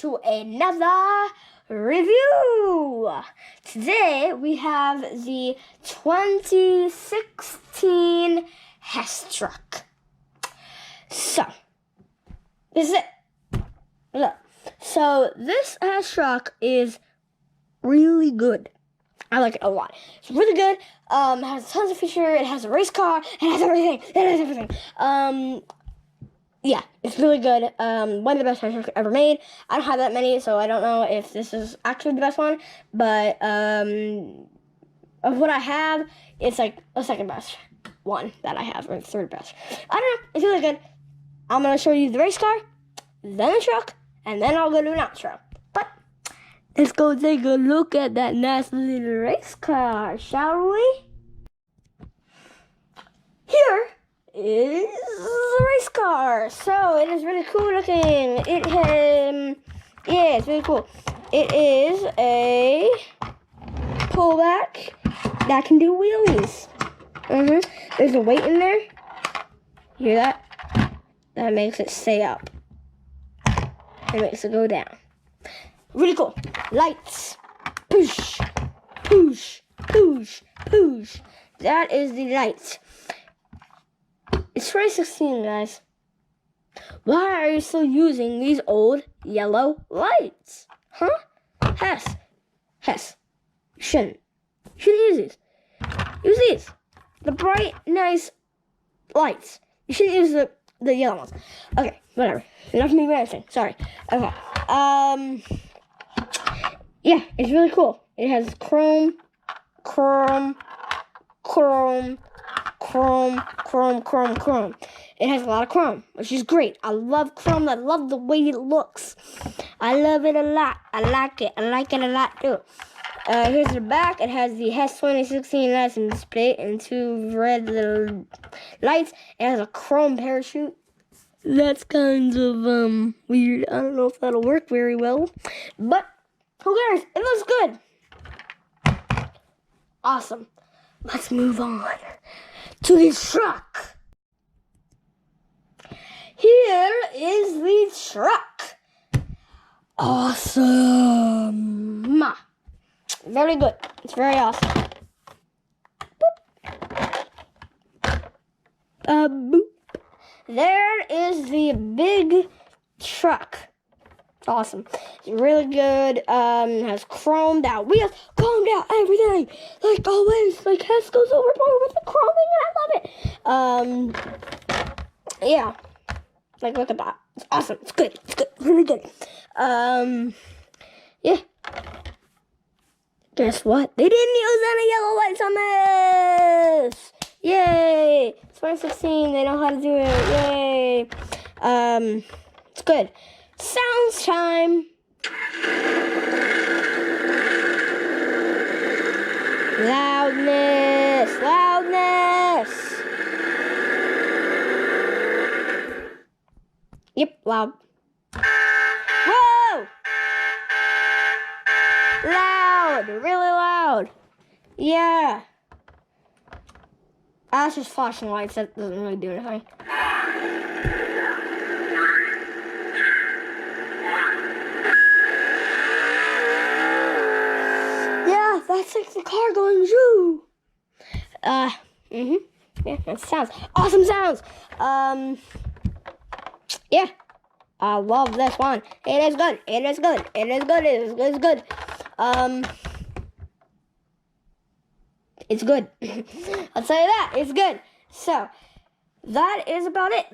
to another review. Today we have the 2016 Hess truck. So, this is it. Look. So, this Hess truck is really good. I like it a lot. It's really good. It has tons of features. It has a race car. It has everything. Yeah, it's really good. One of the best Hess trucks ever made. I don't have that many, so I don't know if this is actually the best one. But of what I have, it's like the second best one that I have, or the third best. I don't know. It's really good. I'm gonna show you the race car, then the truck, and then I'll go do an outro. But let's go take a look at that nice little race car, shall we? Here is the race car. So it is really cool looking. It's really cool. It is a pullback that can do wheelies. There's a weight in there. You hear that? That makes it stay up. It makes it go down. Really cool. Lights. Push, push, push, push. That is the lights. It's 2016, guys. Why are you still using these old yellow lights? Huh? Hess. You shouldn't use these. Use these. The bright, nice lights. You shouldn't use the yellow ones. Okay, whatever. Enough of me ranting. Sorry. Okay. Yeah, it's really cool. It has chrome. It has a lot of chrome, which is great. I love chrome. I love the way it looks. I love it a lot. I like it. I like it a lot too. Here's the back. It has the Hess 2016 license plate and two red little lights. It has a chrome parachute. That's kind of weird. I don't know if that'll work very well, but who cares? It looks good. Awesome. Let's move on to the truck. Here is the truck. Awesome. Very good. It's very awesome. Boop. Boop. There is the big truck. Awesome. It's really good. It has chromed out wheels, chromed out everything. Like always, like Hess goes overboard with the chroming, and I love it. Yeah. Like, look at that. It's awesome. It's good. It's good. Really good. Yeah. Guess what? They didn't use any yellow lights on this. Yay. It's 2016. They know how to do it. Yay. It's good. Sounds time. Loudness. Yep, loud. Whoa! Loud, really loud. Yeah. That's just flashing lights. That doesn't really do anything. That's like the car going zoo. Yeah, that sounds awesome. Sounds. Yeah, I love this one. It is good. It's good. It's good. I'll tell you that. It's good. So that is about it.